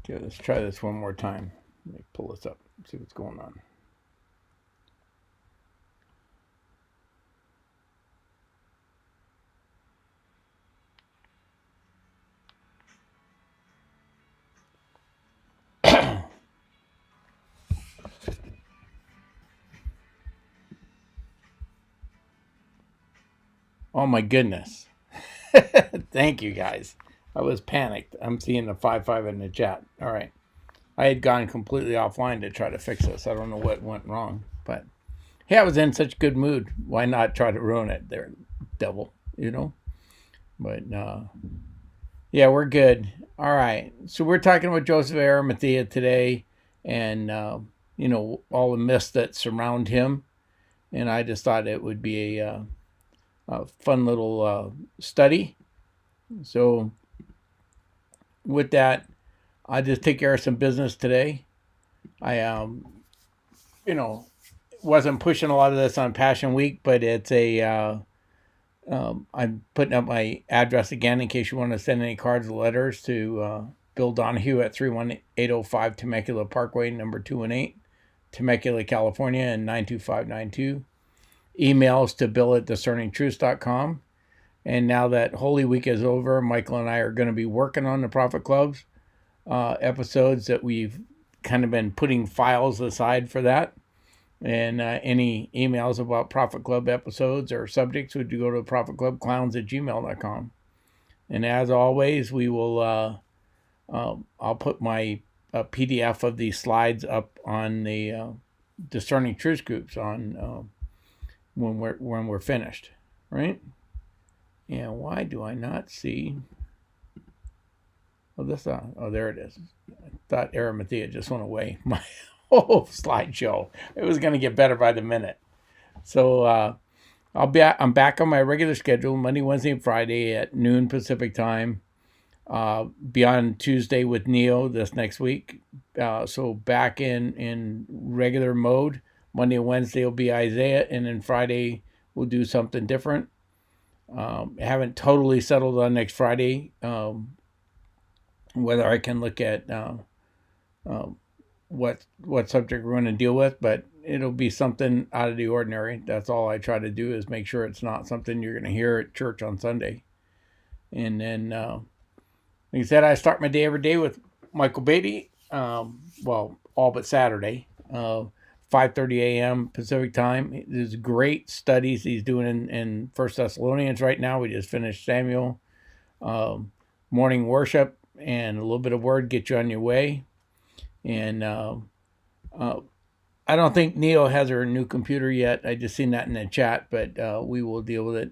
Okay, let's try this one more time. Let me pull this up, see what's going on. Oh my goodness. Thank you guys. I was panicked. I'm seeing the 5-5 in the chat. All right. I had gone completely offline to try to fix this. I don't know what went wrong, but hey, I was in such good mood. Why not try to ruin it there, devil, you know? But yeah, we're good. All right. So we're talking about Joseph of Arimathea today and, all the myths that surround him. And I just thought it would be a fun little study. So with that, I just take care of some business today. I wasn't pushing a lot of this on Passion Week, but it's I'm putting up my address again in case you want to send any cards or letters to Bill Donahue at 31805 Temecula Parkway, number 218, Temecula, California, and 92592. Emails to Bill at discerningtruths.com. And now that Holy Week is over, Michael and I are going to be working on the Prophet Clubs episodes that we've kind of been putting files aside for that. And any emails about Prophet Club episodes or subjects would go to prophetclubclowns@gmail.com. And as always, we will I'll put my PDF of these slides up on the Discerning Truth groups on when we're finished, right? And why do I not see? Oh, there it is. I thought Arimathea just went away. My whole slideshow. It was going to get better by the minute. So I'm back on my regular schedule, Monday, Wednesday, and Friday at noon Pacific time. Beyond Tuesday with Neo this next week. So back in regular mode. Monday and Wednesday will be Isaiah, and then Friday we'll do something different. I haven't totally settled on next Friday whether I can look at what subject we're going to deal with, but it'll be something out of the ordinary. That's all I try to do is make sure it's not something you're going to hear at church on Sunday. And then, like I said, I start my day every day with Michael Beatty. All but Saturday, 5:30 a.m. Pacific time. There's great studies he's doing in First Thessalonians right now. We just finished Samuel. Morning worship and a little bit of word get you on your way. And I don't think Neo has her new computer yet. I just seen that in the chat, but we will deal with it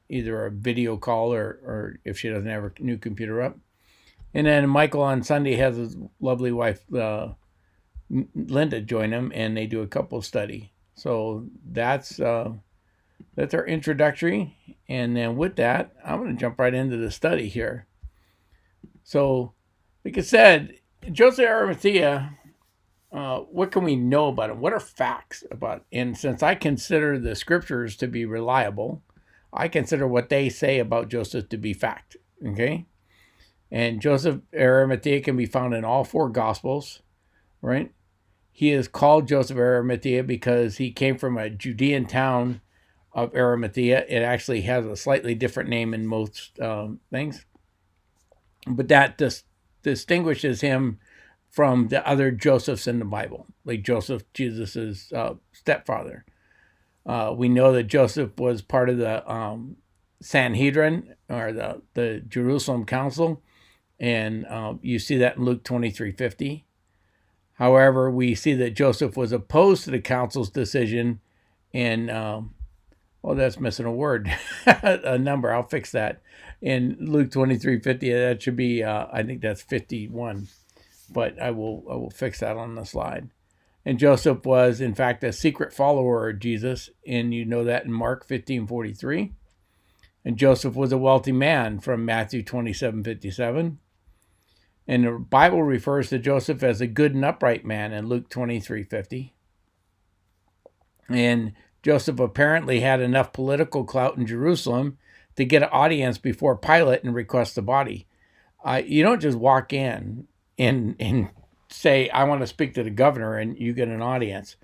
either a video call or if she doesn't have her new computer up. And then Michael on Sunday has his lovely wife Linda join him, and they do a couple study. So that's our introductory. And then with that, I'm going to jump right into the study here. So, like I said, Joseph of Arimathea, what can we know about him? What are facts about? And since I consider the scriptures to be reliable, I consider what they say about Joseph to be fact. Okay? And Joseph of Arimathea can be found in all four Gospels, right? He is called Joseph of Arimathea because he came from a Judean town of Arimathea. It actually has a slightly different name in most things. But that distinguishes him from the other Josephs in the Bible, like Joseph, Jesus' stepfather. We know that Joseph was part of the Sanhedrin, or the Jerusalem Council, and you see that in Luke 23:50. However, we see that Joseph was opposed to the council's decision in, that's missing a word, a number. I'll fix that. In Luke 23:50, that should be, I think that's 51. But I will fix that on the slide. And Joseph was, in fact, a secret follower of Jesus, and you know that in Mark 15:43. And Joseph was a wealthy man from Matthew 27:57. And the Bible refers to Joseph as a good and upright man in Luke 23:50. And Joseph apparently had enough political clout in Jerusalem to get an audience before Pilate and request the body. You don't just walk in and say, I want to speak to the governor, and you get an audience.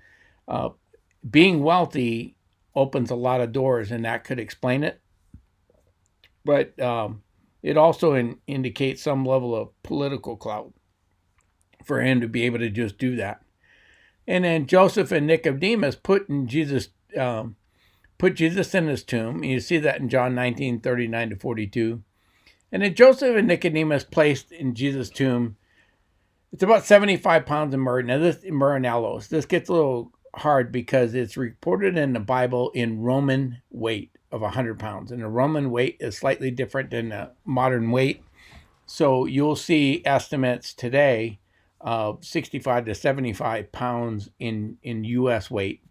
Being wealthy opens a lot of doors, and that could explain it. But it also indicates some level of political clout for him to be able to just do that. And then Joseph and Nicodemus put Jesus in his tomb. You see that in John 19:39-42. And then Joseph and Nicodemus placed in Jesus' tomb, it's about 75 pounds of myrrh. Now, myrrh and aloes. This gets a little hard because it's reported in the Bible in Roman weight of 100 pounds. And the Roman weight is slightly different than the modern weight. So you'll see estimates today of 65 to 75 pounds in U.S. weight.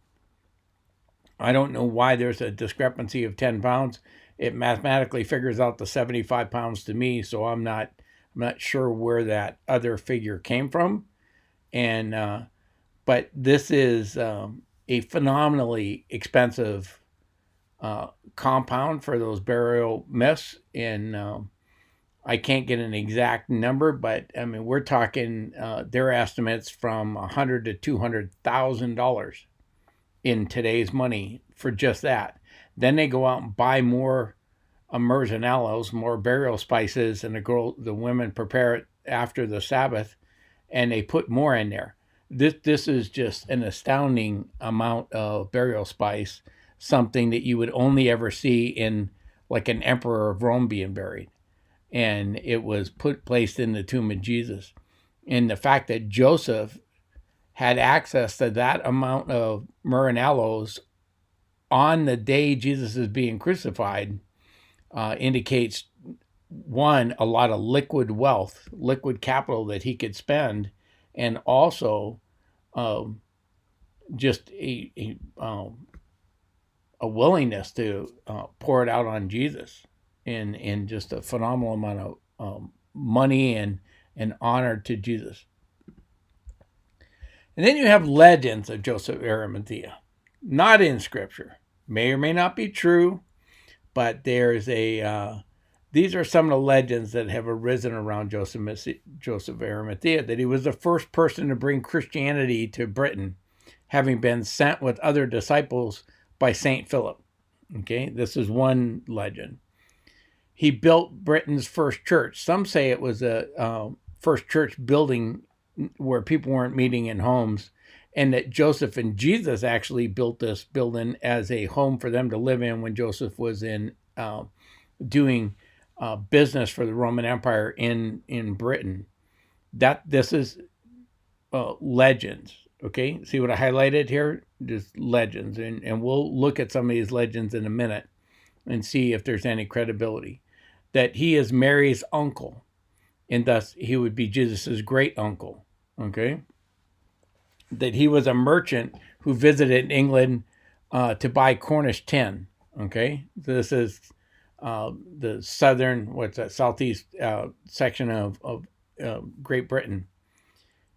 I don't know why there's a discrepancy of 10 pounds. It mathematically figures out the 75 pounds to me, so I'm not sure where that other figure came from. And but this is a phenomenally expensive compound for those burial myths, and I can't get an exact number, but I mean we're talking their estimates from $100,000 to $200,000 in today's money for just that. Then they go out and buy more myrrhs and aloes, more burial spices, and the women prepare it after the Sabbath, and they put more in there. This is just an astounding amount of burial spice, something that you would only ever see in like an emperor of Rome being buried. And it was placed in the tomb of Jesus. And the fact that Joseph had access to that amount of myrrh and aloes on the day Jesus is being crucified indicates, one, a lot of liquid wealth, liquid capital that he could spend, and also just a willingness to pour it out on Jesus in just a phenomenal amount of money and honor to Jesus. And then you have legends of Joseph of Arimathea, not in Scripture, may or may not be true, but there's these are some of the legends that have arisen around Joseph of Arimathea, that he was the first person to bring Christianity to Britain, having been sent with other disciples by St. Philip. Okay, this is one legend. He built Britain's first church. Some say it was a first church building where people weren't meeting in homes, and that Joseph and Jesus actually built this building as a home for them to live in when Joseph was in doing business for the Roman Empire in Britain. This is legends. Okay, see what I highlighted here? Just legends, and we'll look at some of these legends in a minute and see if there's any credibility. That he is Mary's uncle, and thus he would be Jesus's great uncle. Okay, that he was a merchant who visited England to buy Cornish tin. Okay, this is the southeast section of Great Britain.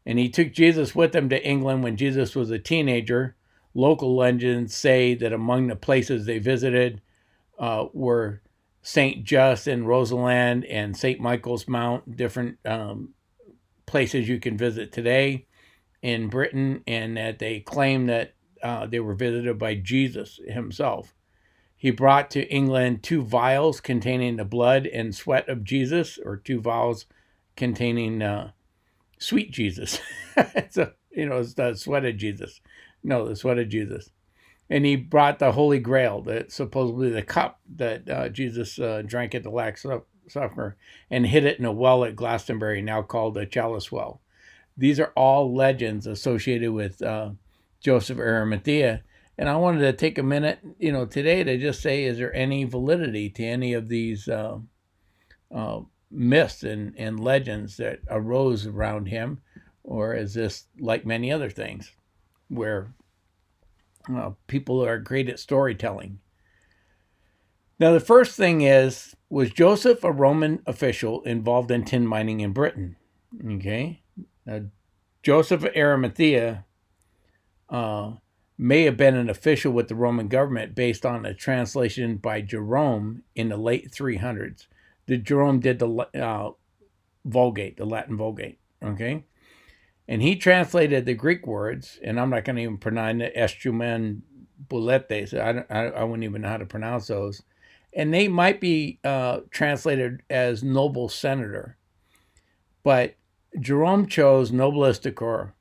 And he took Jesus with him to England when Jesus was a teenager. Local legends say that among the places they visited were St. Just and Roseland and St. Michael's Mount, different places you can visit today in Britain, and that they claim that they were visited by Jesus himself. He brought to England 2 vials containing the blood and sweat of Jesus, or 2 vials containing sweet Jesus. So, it's the sweat of Jesus. No, the sweat of Jesus. And he brought the Holy Grail, that supposedly the cup that Jesus drank at the Last Supper, and hid it in a well at Glastonbury, now called the Chalice Well. These are all legends associated with Joseph of Arimathea. And I wanted to take a minute, today to just say, is there any validity to any of these myths and legends that arose around him? Or is this like many other things where people are great at storytelling? Now, the first thing was Joseph a Roman official involved in tin mining in Britain? Okay. Now, Joseph of Arimathea may have been an official with the Roman government based on a translation by Jerome in the late 300s. Jerome did the Vulgate, the Latin Vulgate. Okay. And he translated the Greek words, and I'm not going to even pronounce it, estumen buletes. I wouldn't even know how to pronounce those. And they might be translated as noble senator. But Jerome chose nobilisticor,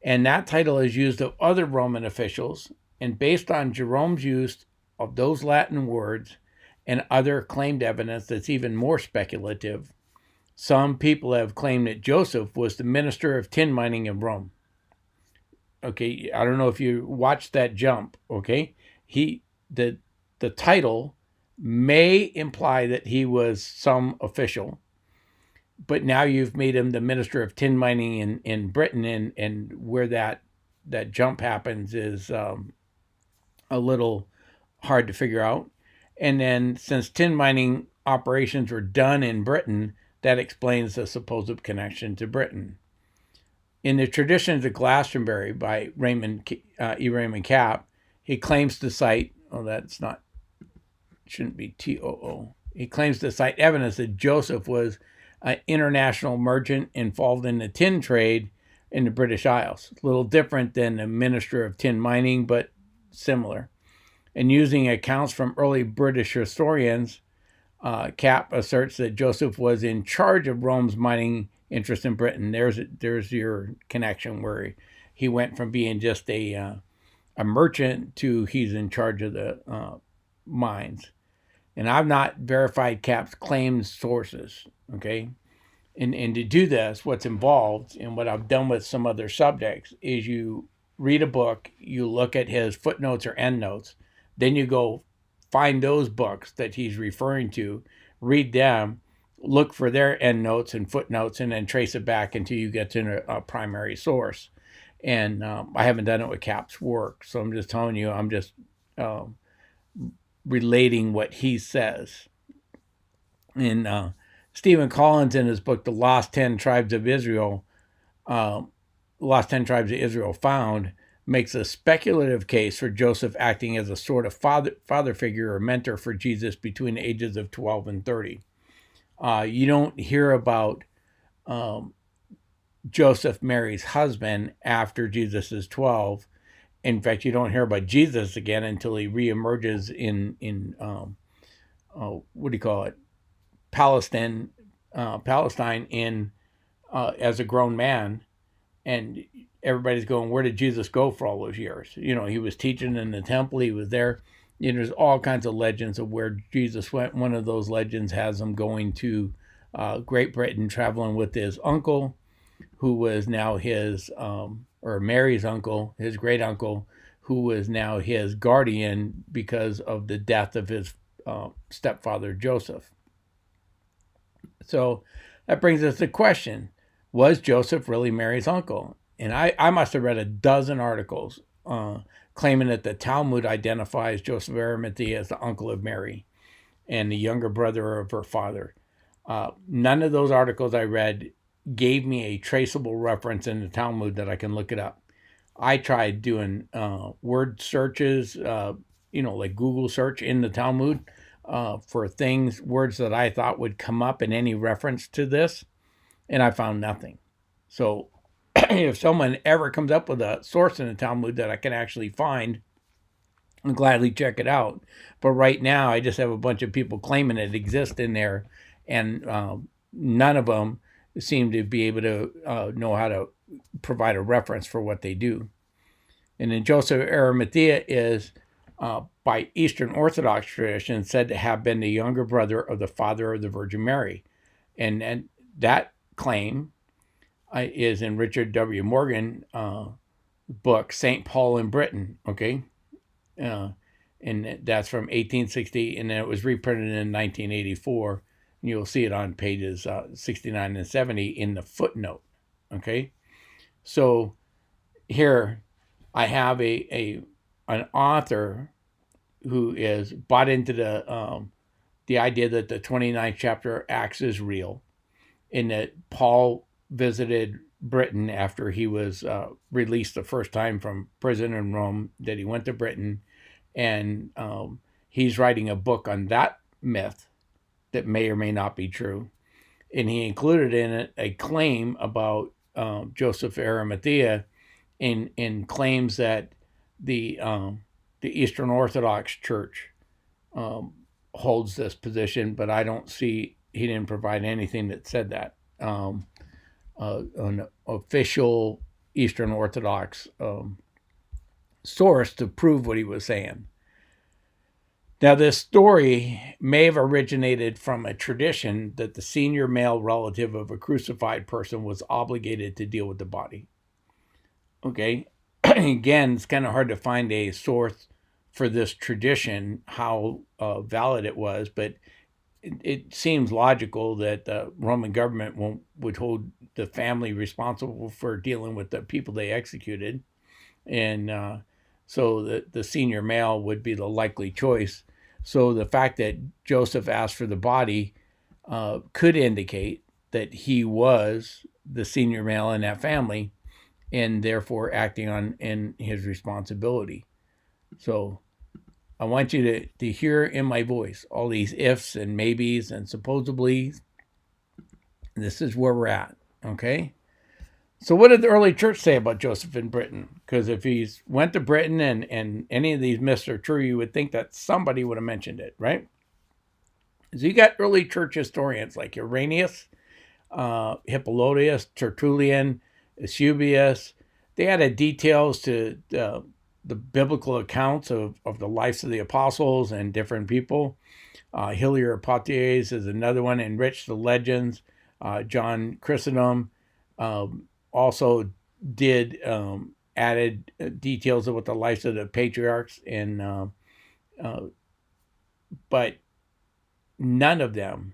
and that title is used of other Roman officials. And based on Jerome's use of those Latin words and other claimed evidence that's even more speculative, some people have claimed that Joseph was the minister of tin mining in Rome. Okay, I don't know if you watched that jump. Okay, he the title may imply that he was some official, but now you've made him the minister of tin mining in Britain, and where that jump happens is a little hard to figure out. And then since tin mining operations were done in Britain, that explains the supposed connection to Britain. In the Traditions of Glastonbury by Raymond Cap, he claims to cite, oh, that's not, shouldn't be TOO. He claims to cite evidence that Joseph was an international merchant involved in the tin trade in the British Isles. A little different than the minister of tin mining, but similar. And using accounts from early British historians, Cap asserts that Joseph was in charge of Rome's mining interest in Britain. There's your connection where he went from being just a merchant to he's in charge of the mines. And I've not verified Cap's claims sources. Okay, and to do this, what's involved and what I've done with some other subjects is you read a book, you look at his footnotes or endnotes, then you go find those books that he's referring to, read them, look for their endnotes and footnotes, and then trace it back until you get to a primary source. And I haven't done it with Cap's work, so I'm just telling you, I'm just relating what he says. And Stephen Collins, in his book, The Lost 10 Tribes of Israel, Lost 10 Tribes of Israel Found, makes a speculative case for Joseph acting as a sort of father figure or mentor for Jesus between the ages of 12 and 30. You don't hear about Joseph Mary's husband after Jesus is 12. In fact, you don't hear about Jesus again until he reemerges in what do you call it, Palestine in as a grown man, and everybody's going, where did Jesus go for all those years? You know, he was teaching in the temple, he was there. You know, there's all kinds of legends of where Jesus went. One of those legends has him going to Great Britain, traveling with his uncle, who was now his, or Mary's uncle, his great uncle, who was now his guardian because of the death of his stepfather, Joseph. So that brings us to the question, was Joseph really Mary's uncle? And I must have read a dozen articles claiming that the Talmud identifies Joseph of Arimathea as the uncle of Mary and the younger brother of her father. None of those articles I read gave me a traceable reference in the Talmud that I can look it up. I tried doing word searches, like Google search in the Talmud for things, words that I thought would come up in any reference to this, and I found nothing. So if someone ever comes up with a source in the Talmud that I can actually find, I'll gladly check it out. But right now, I just have a bunch of people claiming it exists in there, and none of them seem to be able to know how to provide a reference for what they do. And then Joseph of Arimathea is, by Eastern Orthodox tradition, said to have been the younger brother of the father of the Virgin Mary. And that claim is in Richard W. Morgan's book, St. Paul in Britain, okay? And that's from 1860, and then it was reprinted in 1984. You'll see it on pages 69 and 70 in the footnote, okay? So here I have an author who is bought into the idea that the 29th chapter Acts is real, and that Paul visited Britain after he was released the first time from prison in Rome, that he went to Britain, and he's writing a book on that myth that may or may not be true. and he included in it a claim about Joseph of Arimathea, and claims that the Eastern Orthodox Church um, holds this position, but I don't see, he didn't provide anything that said that. An official Eastern Orthodox source to prove what he was saying. Now, this story may have originated from a tradition that the senior male relative of a crucified person was obligated to deal with the body. Okay, again, it's kind of hard to find a source for this tradition, how valid it was, but it seems logical that the Roman government would hold the family responsible for dealing with the people they executed, and so the senior male would be the likely choice. So the fact that Joseph asked for the body could indicate that he was the senior male in that family, and therefore acting on in his responsibility. So I want you to hear in my voice all these ifs and maybes and supposedly. This is where we're at. Okay. So what did the early church say about Joseph in Britain? Because if he's went to Britain and any of these myths are true, you would think that somebody would have mentioned it, right? So you got early church historians like Irenaeus, Hippolytus, Tertullian, Eusebius. They added details to the biblical accounts of the lives of the apostles and different people. Hillier Apothees is another one, enriched the legends. John Chrysostom also did added details of what the lives of the patriarchs, and but none of them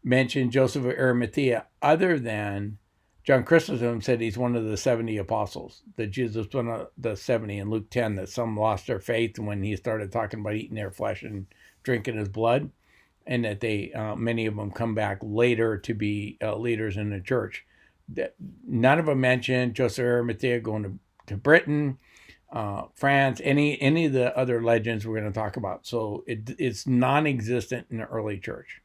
mentioned Joseph of Arimathea, other than John Chrysostom said he's one of the 70 apostles, that Jesus was one of the 70 in Luke 10, that some lost their faith when he started talking about eating their flesh and drinking his blood, and that they many of them come back later to be leaders in the church. That none of them mentioned Joseph of Arimathea going to Britain, France, any of the other legends we're going to talk about. So it's non-existent in the early church.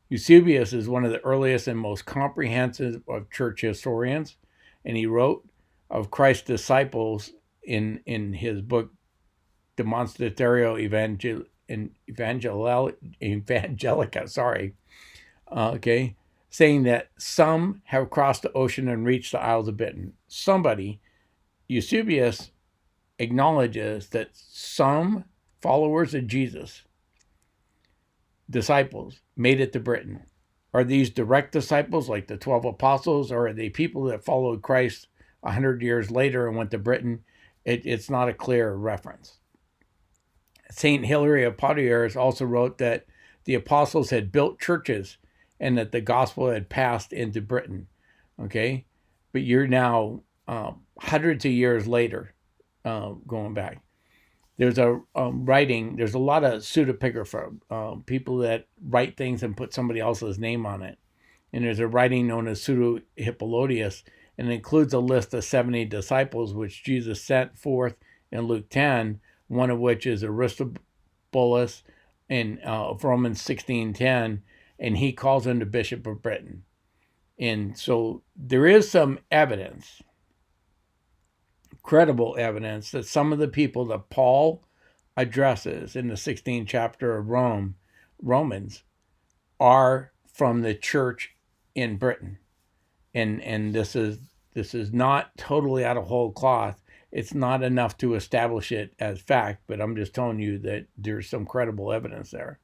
Eusebius is one of the earliest and most comprehensive of church historians, and he wrote of Christ's disciples in his book Demonstratio Evangelica, saying that some have crossed the ocean and reached the Isles of Britain. Eusebius acknowledges that some followers of Jesus, disciples, made it to Britain. Are these direct disciples like the 12 apostles, or are they people that followed Christ 100 years later and went to Britain? It's not a clear reference. St. Hilary of Poitiers also wrote that the apostles had built churches and that the gospel had passed into Britain. Okay, but you're now hundreds of years later going back. There's a writing, there's a lot of pseudepigrapha, people that write things and put somebody else's name on it. And there's a writing known as Pseudo-Hippolytus, and it includes a list of 70 disciples which Jesus sent forth in Luke 10, one of which is Aristobulus in Romans 16:10, and he calls him the Bishop of Britain. And so there is some evidence, credible evidence, that some of the people that Paul addresses in the 16th chapter of Romans, are from the church in Britain. And this is not totally out of whole cloth. It's not enough to establish it as fact, but I'm just telling you that there's some credible evidence there.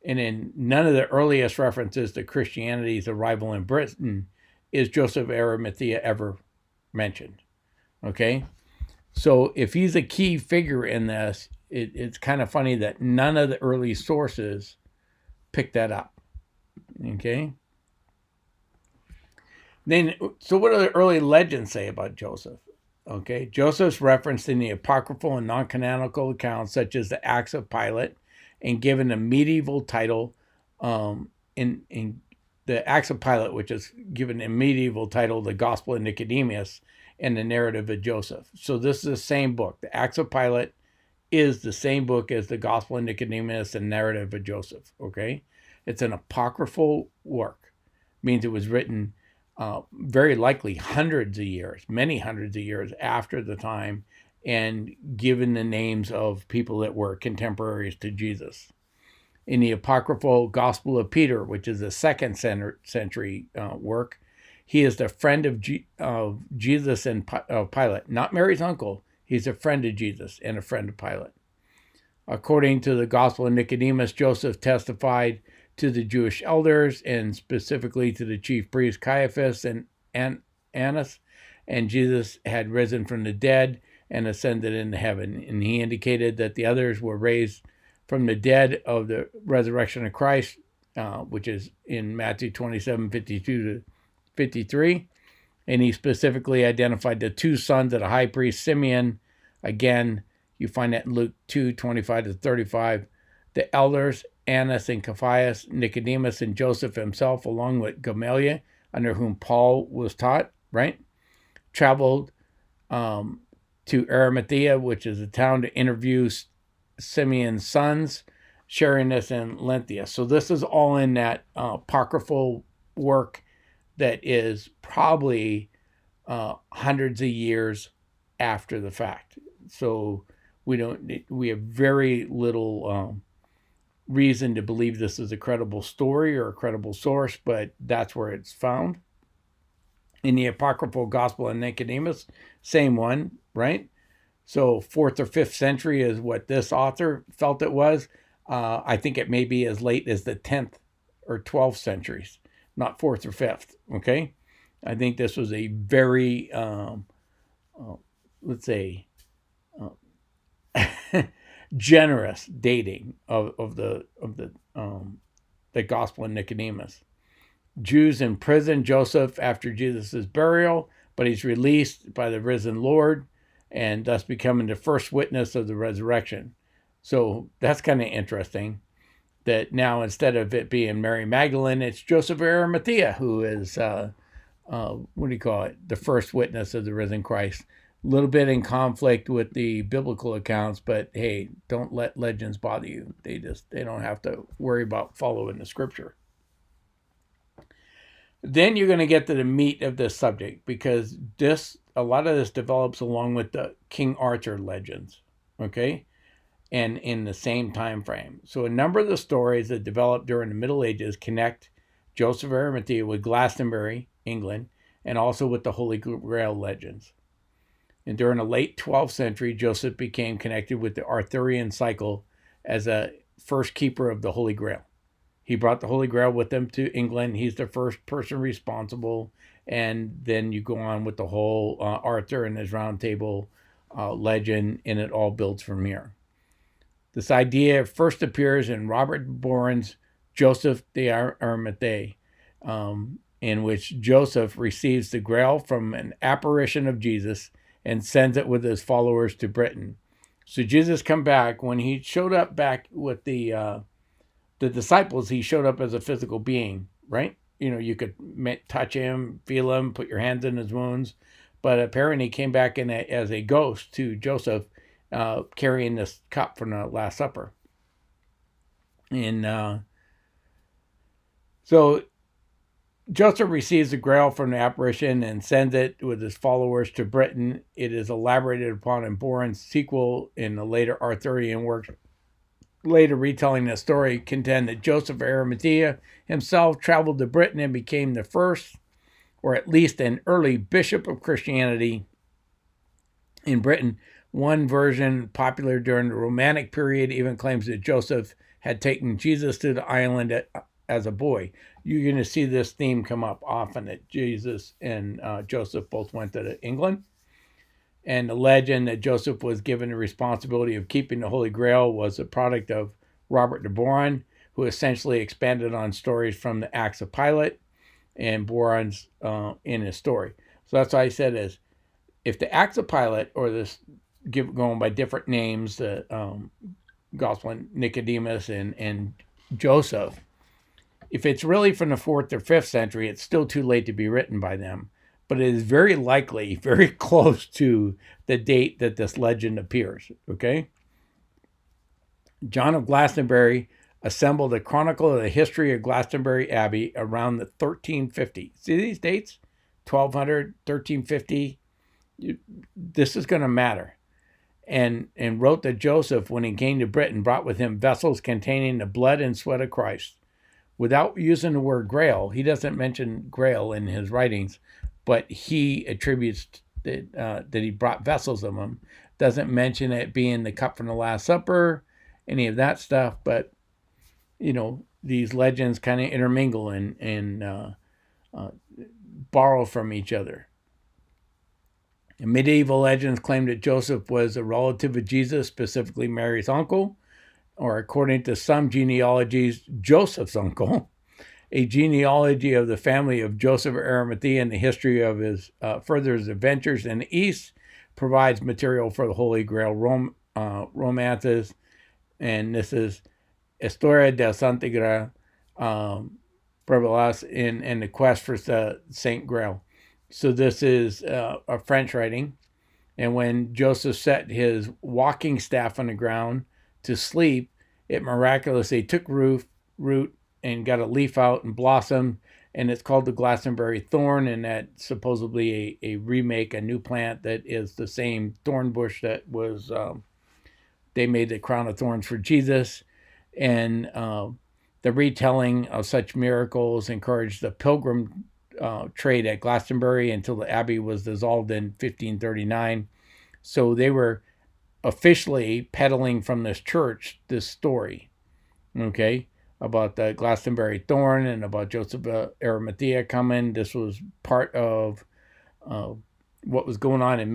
And in none of the earliest references to Christianity's arrival in Britain is Joseph of Arimathea ever mentioned. Okay? So if he's a key figure in this, it's kind of funny that none of the early sources pick that up. Okay? Then, so what do the early legends say about Joseph? Okay, Joseph's referenced in the apocryphal and non-canonical accounts, such as the Acts of Pilate, and given a medieval title in the Acts of Pilate, which is given a medieval title, the Gospel of Nicodemus, and the narrative of Joseph. So this is the same book. The Acts of Pilate is the same book as the Gospel of Nicodemus and narrative of Joseph. Okay, It's an apocryphal work. It means it was written very likely hundreds of years, many hundreds of years after the time, and given the names of people that were contemporaries to Jesus. In the apocryphal Gospel of Peter, which is a second century work, he is the friend of Jesus and Pilate, not Mary's uncle. He's a friend of Jesus and a friend of Pilate. According to the Gospel of Nicodemus, Joseph testified to the Jewish elders and specifically to the chief priest Caiaphas and Annas, and Jesus had risen from the dead and ascended into heaven. And he indicated that the others were raised from the dead of the resurrection of Christ, which is in Matthew 27:52 to 53. And he specifically identified the two sons of the high priest Simeon. Again, you find that in Luke 2:25 to 35. The elders, Annas and Caiaphas, Nicodemus and Joseph himself, along with Gamaliel, under whom Paul was taught, right, traveled to Arimathea, which is a town, to interview Simeon's sons, sharing this in Lenthea. So this is all in that apocryphal work that is probably hundreds of years after the fact. So we have very little reason to believe this is a credible story or a credible source, but that's where it's found. In the apocryphal Gospel of Nicodemus, same one, right? So 4th or 5th century is what this author felt it was. I think it may be as late as the 10th or 12th centuries, not 4th or 5th, okay? I think this was a very, let's say, generous dating of the Gospel of Nicodemus. Jews in prison Joseph after Jesus' burial, but he's released by the risen Lord and thus becoming the first witness of the resurrection. So that's kind of interesting that now instead of it being Mary Magdalene, it's Joseph of Arimathea who is, the first witness of the risen Christ. A little bit in conflict with the biblical accounts, but hey, don't let legends bother you. They don't have to worry about following the scripture. Then you're going to get to the meat of this subject, because a lot of this develops along with the King Arthur legends, okay, and in the same time frame. So a number of the stories that developed during the Middle Ages connect Joseph of Arimathea with Glastonbury, England, and also with the Holy Grail legends. And during the late 12th century, Joseph became connected with the Arthurian cycle as a first keeper of the Holy Grail. He brought the Holy Grail with him to England. He's the first person responsible. And then you go on with the whole Arthur and his Round Table legend, and it all builds from here. This idea first appears in Robert Boron's Joseph of Arimathea, in which Joseph receives the Grail from an apparition of Jesus and sends it with his followers to Britain. So Jesus come back. When he showed up back with the disciples, he showed up as a physical being, right? You know, you could touch him, feel him, put your hands in his wounds. But apparently he came back as a ghost to Joseph, carrying this cup from the Last Supper. And so Joseph receives the Grail from the apparition and sends it with his followers to Britain. It is elaborated upon in Boron's sequel in the later Arthurian works. Later retelling the story contend that Joseph of Arimathea himself traveled to Britain and became the first, or at least an early, bishop of Christianity in Britain. One version, popular during the Romantic period, even claims that Joseph had taken Jesus to the island as a boy. You're going to see this theme come up often, that Jesus and Joseph both went to England. And the legend that Joseph was given the responsibility of keeping the Holy Grail was a product of Robert de Boron, who essentially expanded on stories from the Acts of Pilate and Boron's in his story. So that's why I said is, if the Acts of Pilate, or this going by different names, the Gospel of Nicodemus and Joseph, if it's really from the 4th or 5th century, it's still too late to be written by them. But it is very likely, very close to the date that this legend appears, okay? John of Glastonbury assembled a chronicle of the history of Glastonbury Abbey around the 1350. See these dates? 1200, 1350. This is going to matter. And wrote that Joseph, when he came to Britain, brought with him vessels containing the blood and sweat of Christ. Without using the word grail, he doesn't mention grail in his writings, but he attributes that he brought vessels of them. Doesn't mention it being the cup from the Last Supper, any of that stuff, but these legends kind of intermingle and borrow from each other. And medieval legends claim that Joseph was a relative of Jesus, specifically Mary's uncle, or according to some genealogies, Joseph's uncle. A genealogy of the family of Joseph of Arimathea and the history of his further adventures in the East provides material for the Holy Grail romances. And this is Historia del Santa Grail, Prevalas in the quest for the Saint Grail. So this is a French writing. And when Joseph set his walking staff on the ground to sleep, it miraculously took root and got a leaf out and blossomed. And it's called the Glastonbury thorn. And that's supposedly a remake, a new plant that is the same thorn bush that was, they made the crown of thorns for Jesus. And the retelling of such miracles encouraged the pilgrim trade at Glastonbury until the abbey was dissolved in 1539. So they were officially peddling from this church this story, okay, about the Glastonbury thorn and about Joseph of Arimathea coming. This was part of what was going on in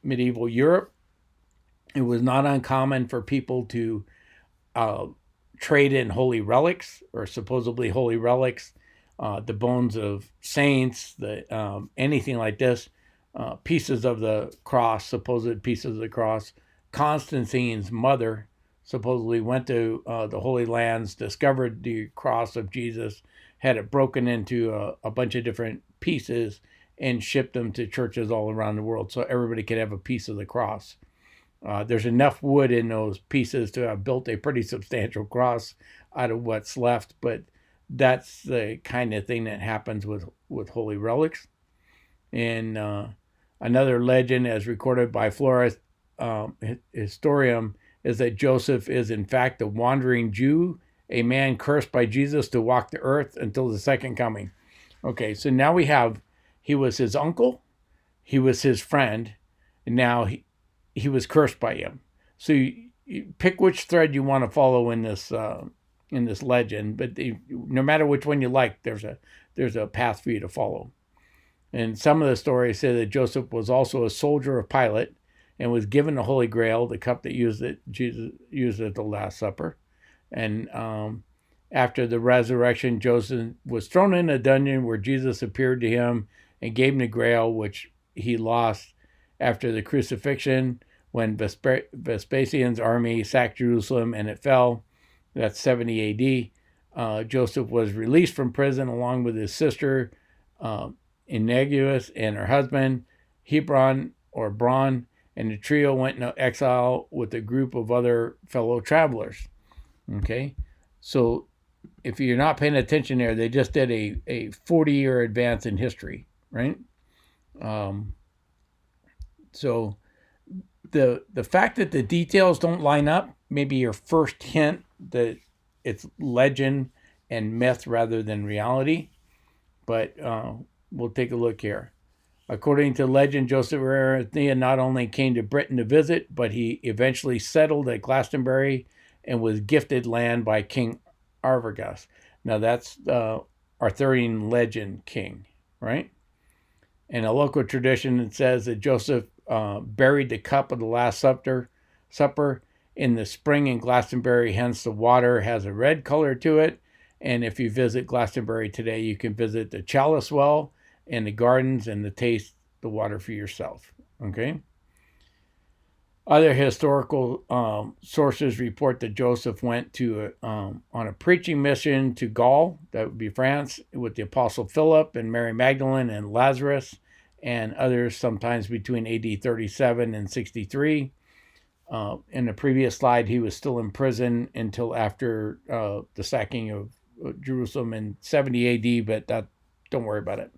medieval Europe. It was not uncommon for people to trade in holy relics or supposedly holy relics, the bones of saints, anything like this, pieces of the cross, supposed pieces of the cross. Constantine's mother supposedly went to the Holy Lands, discovered the cross of Jesus, had it broken into a bunch of different pieces, and shipped them to churches all around the world so everybody could have a piece of the cross. There's enough wood in those pieces to have built a pretty substantial cross out of what's left, but that's the kind of thing that happens with holy relics. And another legend, as recorded by Flora Historium, is that Joseph is in fact a wandering Jew, a man cursed by Jesus to walk the earth until the second coming. Okay, so now he was his uncle, he was his friend, and now he was cursed by him. So you pick which thread you want to follow in this legend, but no matter which one you like, there's a path for you to follow. And some of the stories say that Joseph was also a soldier of Pilate and was given the Holy Grail, the cup that Jesus used at the Last Supper. And after the resurrection, Joseph was thrown in a dungeon where Jesus appeared to him and gave him the Grail, which he lost after the crucifixion when Vespasian's army sacked Jerusalem and it fell. That's 70 AD. Joseph was released from prison along with his sister Ineguus and her husband Hebron or Bron, and the trio went into exile with a group of other fellow travelers. Okay, so if you're not paying attention there, they just did a 40-year advance in history, right? So the fact that the details don't line up may be your first hint that it's legend and myth rather than reality. But we'll take a look here. According to legend, Joseph of Arimathea not only came to Britain to visit, but he eventually settled at Glastonbury and was gifted land by King Arvigas. Now that's the Arthurian legend king, right? In a local tradition, it says that Joseph buried the cup of the Last Supper in the spring in Glastonbury, hence the water has a red color to it. And if you visit Glastonbury today, you can visit the chalice well and the gardens and taste the water for yourself. Okay. Other historical sources report that Joseph went to on a preaching mission to Gaul, that would be France, with the Apostle Philip and Mary Magdalene and Lazarus and others, sometimes between AD 37 and 63. In the previous slide, he was still in prison until after the sacking of Jerusalem in 70 AD, but don't worry about it.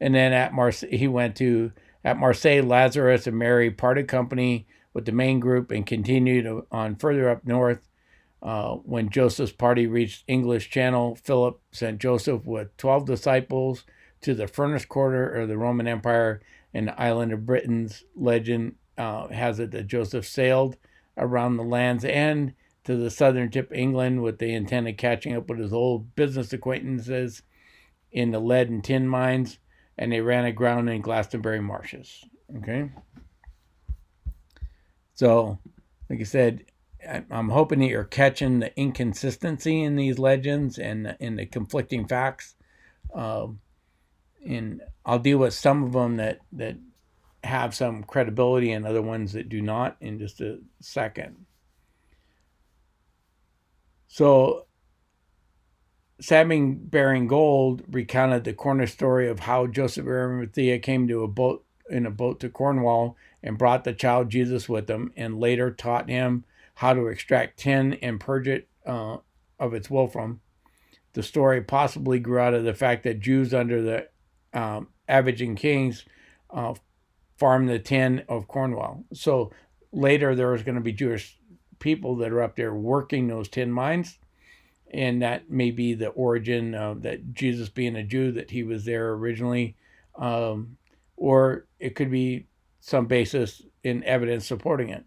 And then at Marseille, Lazarus and Mary parted company with the main group and continued on further up north. When Joseph's party reached English Channel, Philip sent Joseph with 12 disciples to the furnace quarter of the Roman Empire and the island of Britain's legend has it that Joseph sailed around the Land's End to the southern tip of England with the intent of catching up with his old business acquaintances in the lead and tin mines, and they ran aground in Glastonbury marshes. Okay? So, like I said, I'm hoping that you're catching the inconsistency in these legends and in the conflicting facts. And I'll deal with some of them that have some credibility and other ones that do not in just a second. So, Samming Bearing Gold recounted the corner story of how Joseph of Arimathea came to a boat to Cornwall and brought the child Jesus with him, and later taught him how to extract tin and purge it of its wolfram. The story possibly grew out of the fact that Jews under the Aberdeen kings farmed the tin of Cornwall. So later there was going to be Jewish people that are up there working those tin mines, and that may be the origin of that Jesus being a Jew, that he was there originally, or it could be some basis in evidence supporting it.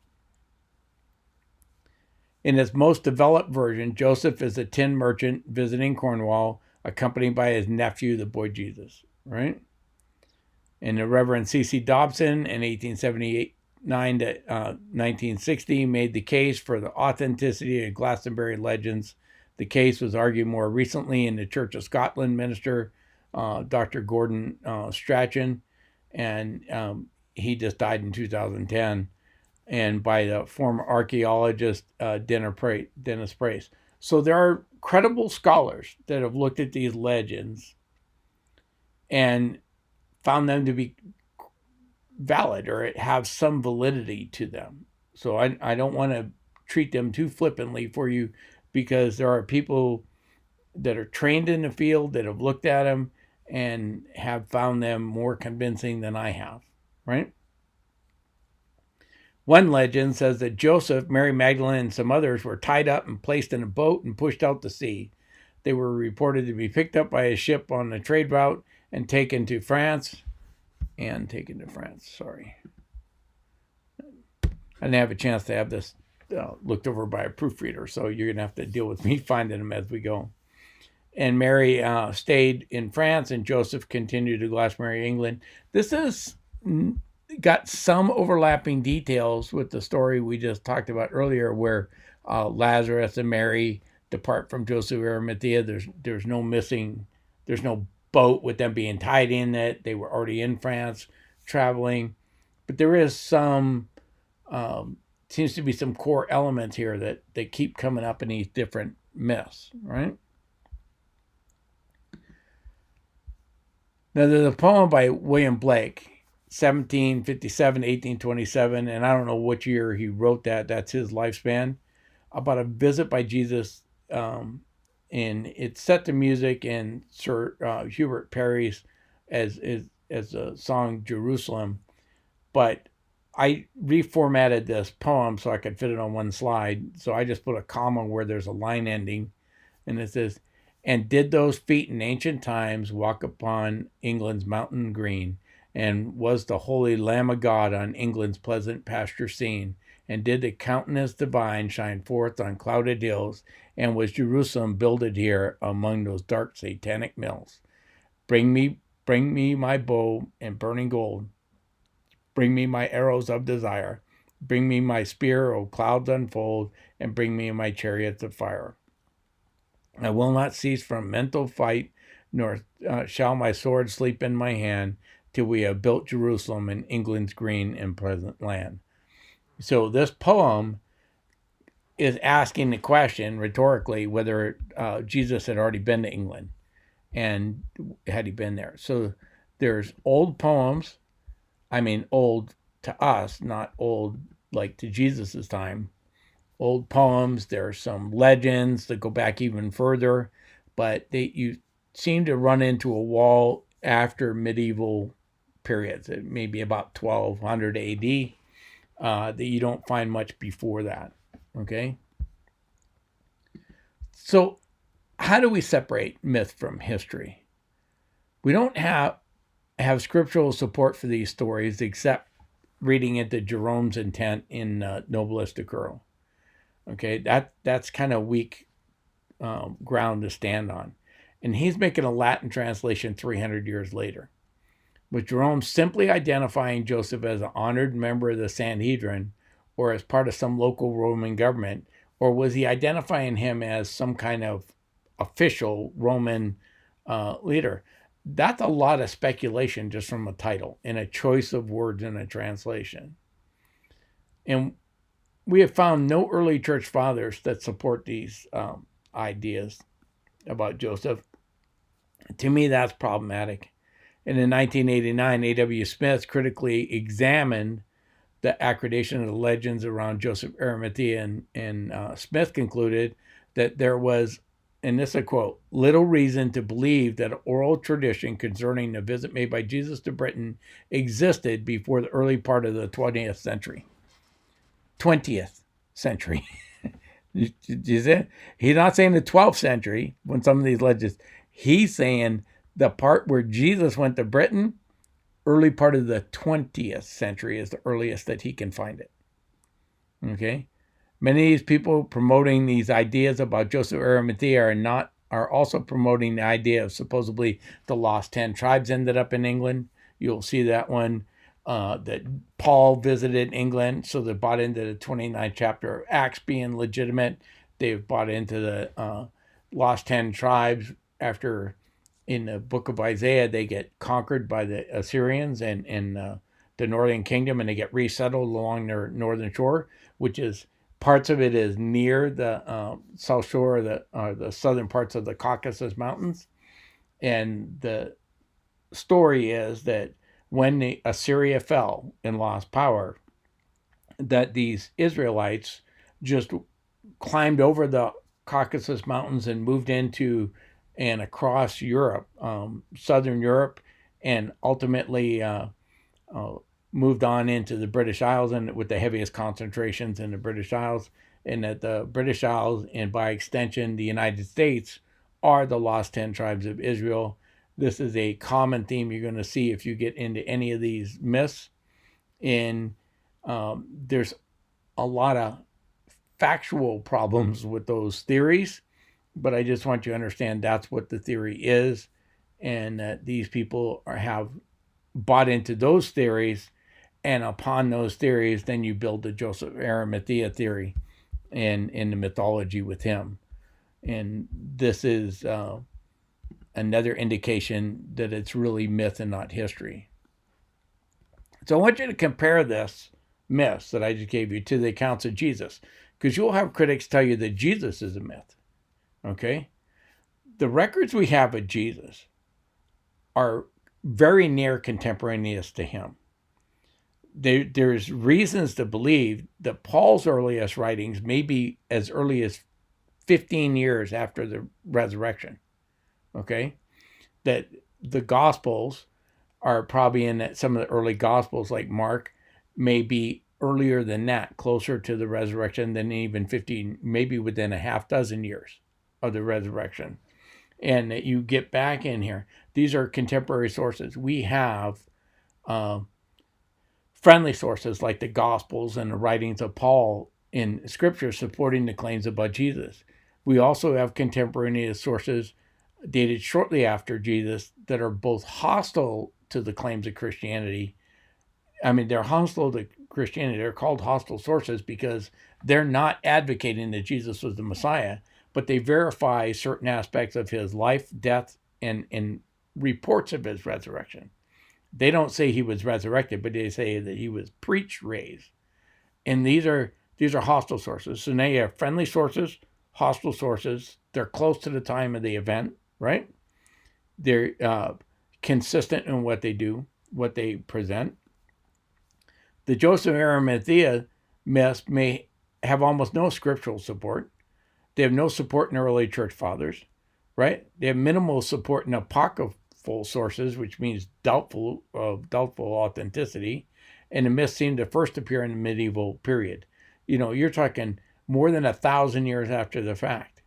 In its most developed version, Joseph is a tin merchant visiting Cornwall, accompanied by his nephew, the boy Jesus, right? And the Reverend C.C. Dobson in 1879 to 1960 made the case for the authenticity of Glastonbury legends. The case was argued more recently in the Church of Scotland minister, Dr. Gordon Strachan, and he just died in 2010, and by the former archaeologist Dennis Price. So there are credible scholars that have looked at these legends and found them to be valid or have some validity to them. So I don't want to treat them too flippantly for you, because there are people that are trained in the field that have looked at them and have found them more convincing than I have, right? One legend says that Joseph, Mary Magdalene, and some others were tied up and placed in a boat and pushed out to sea. They were reported to be picked up by a ship on the trade route and taken to France. Sorry. I didn't have a chance to have this looked over by a proofreader, so you're going to have to deal with me finding them as we go. And Mary stayed in France, and Joseph continued to Glastonbury, England. This has got some overlapping details with the story we just talked about earlier, where Lazarus and Mary depart from Joseph of Arimathea. There's no boat with them being tied in it. They were already in France traveling. But there is some, seems to be some core elements here that keep coming up in these different myths, right? Now, there's a poem by William Blake, 1757, 1827, and I don't know which year he wrote that. That's his lifespan, about a visit by Jesus, and it's set to music in Sir Hubert Parry's as a song Jerusalem, but I reformatted this poem so I could fit it on one slide. So I just put a comma where there's a line ending, and it says, "And did those feet in ancient times walk upon England's mountain green? And was the holy Lamb of God on England's pleasant pasture seen? And did the countenance divine shine forth on clouded hills? And was Jerusalem builded here among those dark satanic mills? Bring me my bow and burning gold. Bring me my arrows of desire. Bring me my spear, O clouds unfold, and bring me my chariots of fire. I will not cease from mental fight, nor shall my sword sleep in my hand, till we have built Jerusalem in England's green and pleasant land." So this poem is asking the question rhetorically whether Jesus had already been to England, and had he been there. So there's old poems, I mean old to us, not old like to Jesus's time. Old poems, there are some legends that go back even further, but you seem to run into a wall after medieval periods, maybe about 1200 AD, that you don't find much before that. Okay? So, how do we separate myth from history? We don't have scriptural support for these stories except reading into Jerome's intent in Nobilis Decuro. Okay, that's kind of weak ground to stand on. And he's making a Latin translation 300 years later, with Jerome simply identifying Joseph as an honored member of the Sanhedrin or as part of some local Roman government, or was he identifying him as some kind of official Roman leader? That's a lot of speculation just from a title and a choice of words in a translation. And we have found no early church fathers that support these ideas about Joseph. To me, that's problematic. And in 1989, A.W. Smith critically examined the accreditation of the legends around Joseph of Arimathea, and Smith concluded that there was, and this is a quote, little reason to believe that oral tradition concerning the visit made by Jesus to Britain existed before the early part of the 20th century. 20th century. You see? He's not saying the 12th century when some of these legends, he's saying the part where Jesus went to Britain, early part of the 20th century is the earliest that he can find it. Okay? Many of these people promoting these ideas about Joseph of Arimathea are also promoting the idea of supposedly the lost 10 tribes ended up in England. You'll see that one that Paul visited England, so they bought into the 29th chapter of Acts being legitimate. They've bought into the lost 10 tribes after in the book of Isaiah they get conquered by the Assyrians and the northern kingdom, and they get resettled along their northern shore, which is parts of it is near the south shore of the southern parts of the Caucasus Mountains. And the story is that when Assyria fell and lost power, that these Israelites just climbed over the Caucasus Mountains and moved into and across Europe, southern Europe, and ultimately moved on into the British Isles, and with the heaviest concentrations in the British Isles. And that the British Isles, and by extension the United States, are the lost 10 tribes of Israel. This is a common theme you're going to see if you get into any of these myths. And there's a lot of factual problems with those theories, but I just want you to understand that's what the theory is, and that these people have bought into those theories, and upon those theories, then you build the Joseph of Arimathea theory and in the mythology with him. And this is another indication that it's really myth and not history. So I want you to compare this myth that I just gave you to the accounts of Jesus, because you'll have critics tell you that Jesus is a myth. Okay? The records we have of Jesus are very near contemporaneous to him. There's reasons to believe that Paul's earliest writings may be as early as 15 years after the resurrection. Okay? That the Gospels are probably in that some of the early Gospels, like Mark, may be earlier than that, closer to the resurrection than even 15, maybe within a half dozen years of the resurrection. And that you get back in here. These are contemporary sources. We have friendly sources like the Gospels and the writings of Paul in Scripture supporting the claims about Jesus. We also have contemporaneous sources dated shortly after Jesus that are both hostile to the claims of Christianity. I mean, they're hostile to Christianity. They're called hostile sources because they're not advocating that Jesus was the Messiah, but they verify certain aspects of his life, death, and reports of his resurrection. They don't say he was resurrected, but they say that he was preached raised. And these are hostile sources. So now you have friendly sources, hostile sources. They're close to the time of the event, right? They're consistent in what they do, what they present. The Joseph of Arimathea myths may have almost no scriptural support. They have no support in early church fathers, right? They have minimal support in apocryphal sources, which means doubtful authenticity. And the myths seem to first appear in the medieval period. You're talking more than 1,000 years after the fact.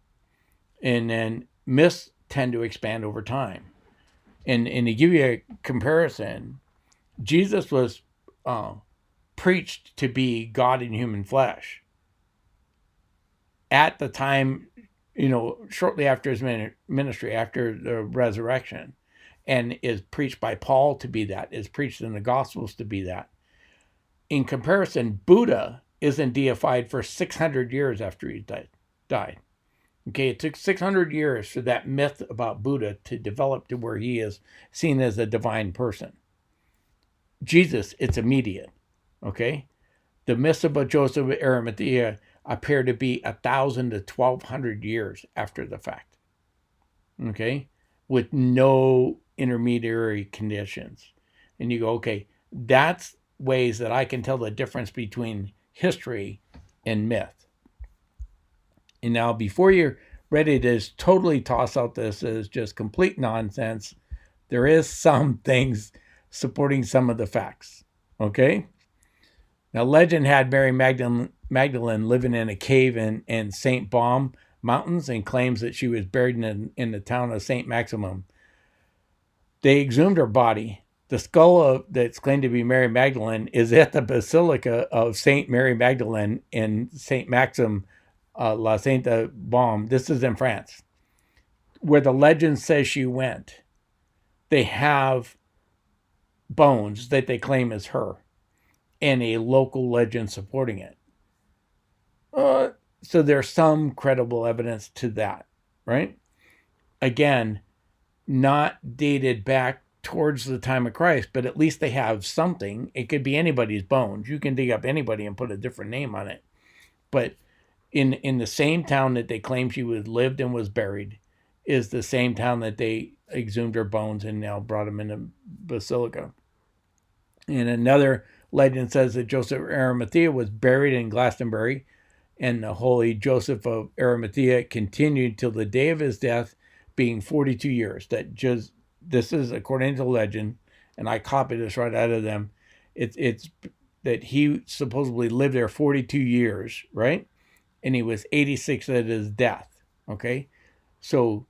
And then myths tend to expand over time. And to give you a comparison, Jesus was preached to be God in human flesh at the time, shortly after his ministry, after the resurrection, and is preached by Paul to be that, is preached in the Gospels to be that. In comparison, Buddha isn't deified for 600 years after he died. Okay, it took 600 years for that myth about Buddha to develop to where he is seen as a divine person. Jesus, it's immediate. Okay, the myths about Joseph of Arimathea appear to be 1,000 to 1,200 years after the fact. Okay, with no intermediary conditions. And you go, okay, that's ways that I can tell the difference between history and myth. And now, before you're ready to just totally toss out this as just complete nonsense, there is some things supporting some of the facts. Okay? Now, legend had Mary Magdalene living in a cave in St. Baum Mountains and claims that she was buried in the town of St. Maximum. They exhumed her body. The skull that's claimed to be Mary Magdalene is at the Basilica of St. Mary Magdalene in St. Maxim, La Sainte Baume. This is in France, where the legend says she went. They have bones that they claim is her and a local legend supporting it. So there's some credible evidence to that, right? Again, not dated back towards the time of Christ, but at least they have something. It could be anybody's bones. You can dig up anybody and put a different name on it. But in the same town that they claim she lived and was buried is the same town that they exhumed her bones and now brought them in a basilica. And another legend says that Joseph of Arimathea was buried in Glastonbury, and the holy Joseph of Arimathea continued till the day of his death, being 42 years. This is according to legend, and I copied this right out of them. It's that he supposedly lived there 42 years, right? And he was 86 at his death. Okay, so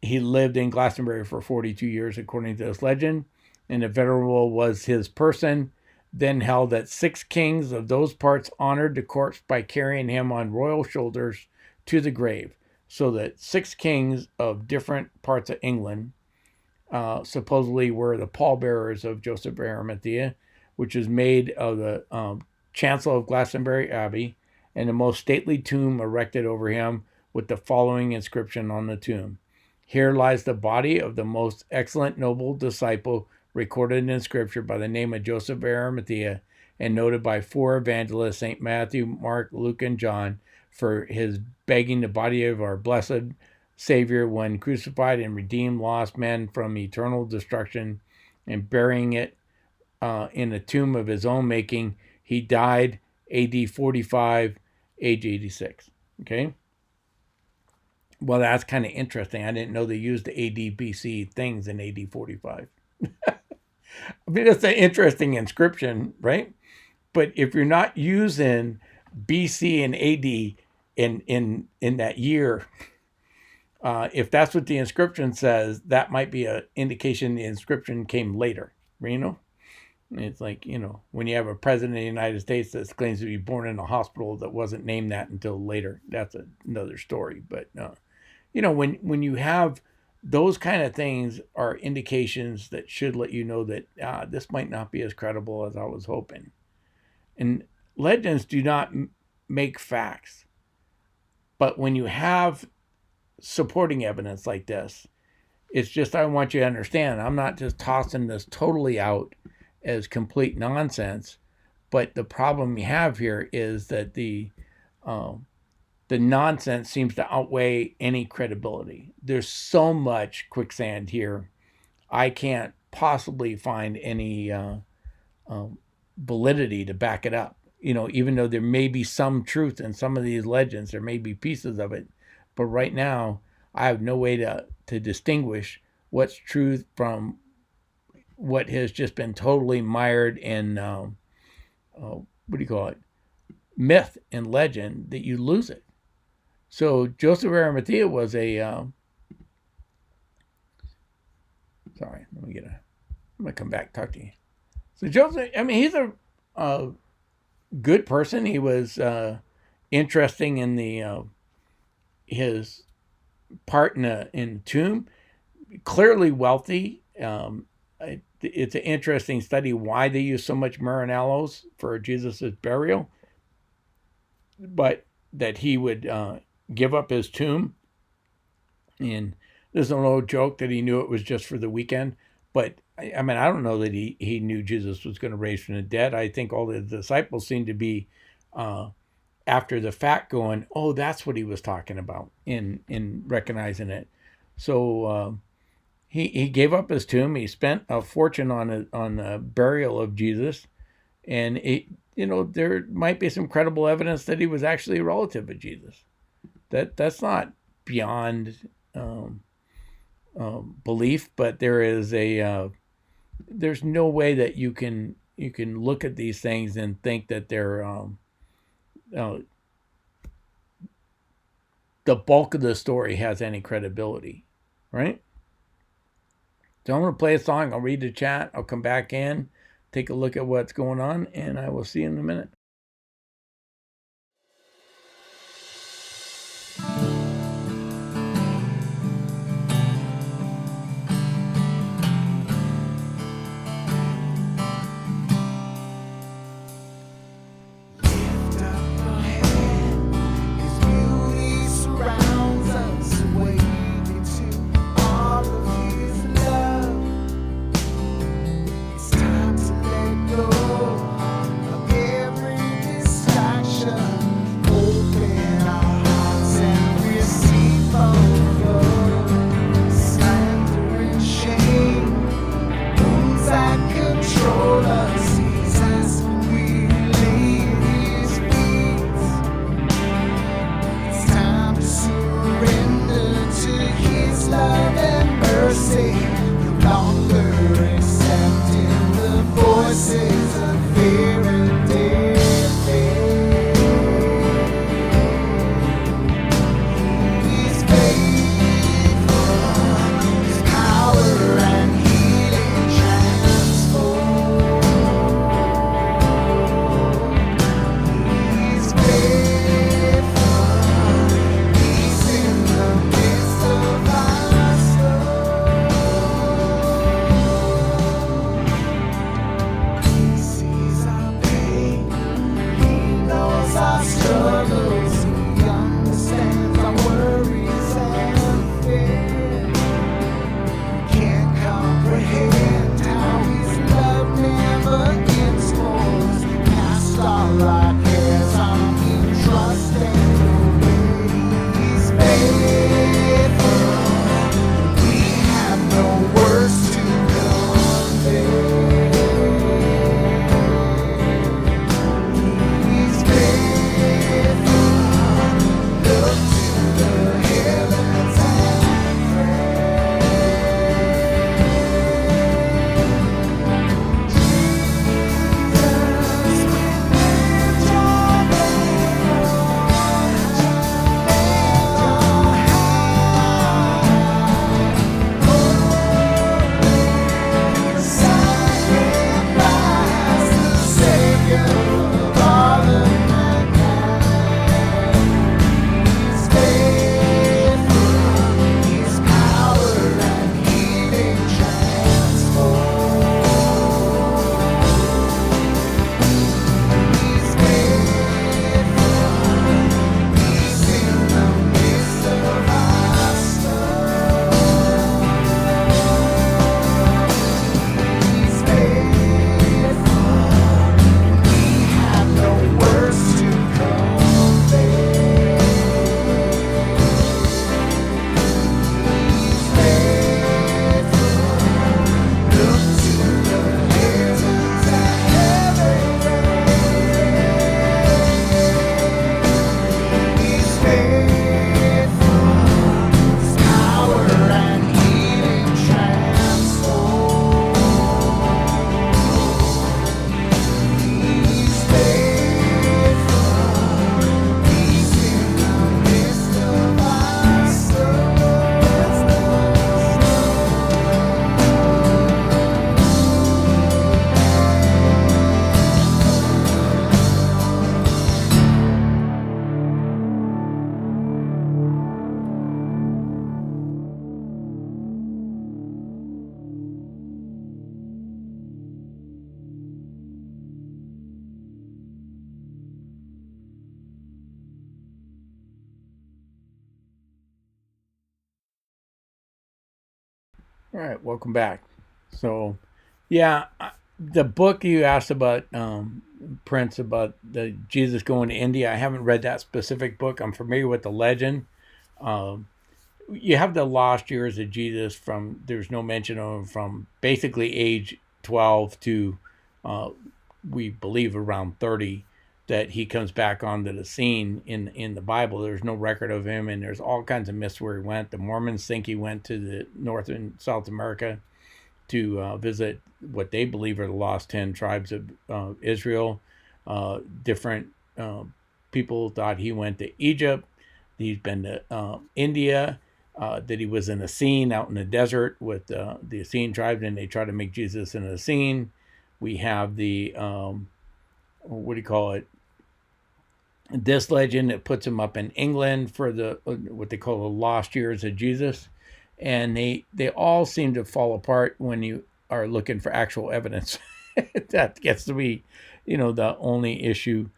he lived in Glastonbury for 42 years, according to this legend, and the venerable was his person. Then held that 6 kings of those parts honored the corpse by carrying him on royal shoulders to the grave. So that 6 kings of different parts of England supposedly were the pallbearers of Joseph of Arimathea, which is made of the chancel of Glastonbury Abbey, and the most stately tomb erected over him with the following inscription on the tomb. Here lies the body of the most excellent noble disciple recorded in Scripture by the name of Joseph of Arimathea and noted by 4 evangelists, St. Matthew, Mark, Luke, and John, for his begging the body of our blessed Savior when crucified and redeemed lost men from eternal destruction, and burying it in a tomb of his own making. He died AD 45, age 86. Okay? Well, that's kind of interesting. I didn't know they used the AD BC things in AD 45. I mean, that's an interesting inscription, right? But if you're not using BC and AD in that year, if that's what the inscription says, that might be an indication the inscription came later. It's like, when you have a president of the United States that claims to be born in a hospital that wasn't named that until later, that's another story. But when you have those kind of things are indications that should let you know that this might not be as credible as I was hoping. And legends do not make facts. But when you have supporting evidence like this, it's just, I want you to understand, I'm not just tossing this totally out as complete nonsense. But the problem we have here is that the nonsense seems to outweigh any credibility. There's so much quicksand here. I can't possibly find any validity to back it up. Even though there may be some truth in some of these legends, there may be pieces of it. But right now, I have no way to distinguish what's truth from what has just been totally mired in, what do you call it, myth and legend, that you lose it. So Joseph of Arimathea was I'm going to come back and talk to you. So Joseph, he's a good person. He was interesting in his part in the tomb. Clearly wealthy. It's an interesting study why they use so much myrrh and aloes for Jesus' burial, but that he would give up his tomb. And there's an old joke that he knew it was just for the weekend. But I don't know that he knew Jesus was going to raise from the dead. I think all the disciples seem to be after the fact going, oh, that's what he was talking about in recognizing it. So he gave up his tomb. He spent a fortune on the burial of Jesus. And there might be some credible evidence that he was actually a relative of Jesus. That's not beyond belief, but there's no way that you can look at these things and think that they're the bulk of the story has any credibility, right? So I'm going to play a song. I'll read the chat. I'll come back in, take a look at what's going on, and I will see you in a minute. It's time to let go of every All right, welcome back. So, yeah, the book you asked about, Prince, about the Jesus going to India. I haven't read that specific book. I'm familiar with the legend. Um, you have the lost years of Jesus from there's no mention of him from basically age 12 to uh, we believe around 30 that he comes back onto the scene in the Bible. There's no record of him, and there's all kinds of myths where he went. The Mormons think he went to the North and South America to visit what they believe are the lost 10 tribes of Israel. Different people thought he went to Egypt. He's been to India. That he was in a scene out in the desert with the Essene tribe, and they try to make Jesus in a scene. We have the what do you call it? This legend that puts him up in England for the what they call the lost years of Jesus, and they all seem to fall apart when you are looking for actual evidence. That gets to be, the only issue.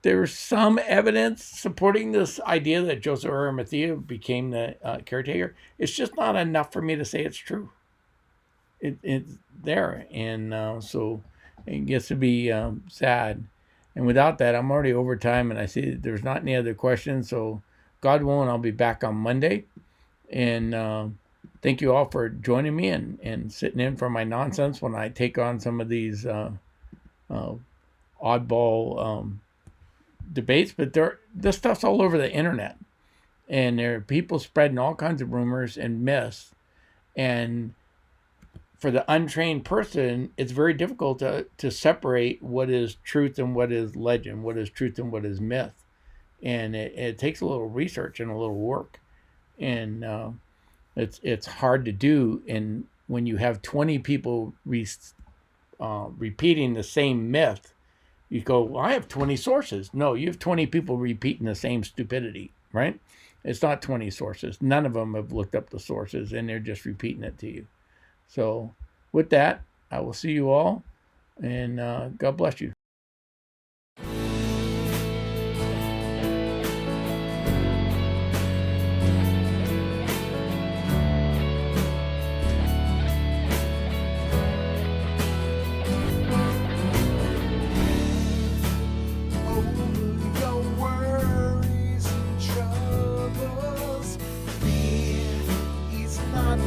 There's some evidence supporting this idea that Joseph of Arimathea became the caretaker. It's just not enough for me to say it's true. It's there, and so it gets to be sad. And without that, I'm already over time, and I see that there's not any other questions. So, God willing, I'll be back on Monday. And thank you all for joining me and sitting in for my nonsense when I take on some of these uh, oddball debates. But this stuff's all over the internet, and there are people spreading all kinds of rumors and myths. And for the untrained person, it's very difficult to separate what is truth and what is legend, what is truth and what is myth. And it takes a little research and a little work. And it's hard to do. And when you have 20 people repeating the same myth, you go, well, I have 20 sources. No, you have 20 people repeating the same stupidity, right? It's not 20 sources. None of them have looked up the sources, and they're just repeating it to you. So, with that, I will see you all, and God bless you. Your worries and troubles, fear is not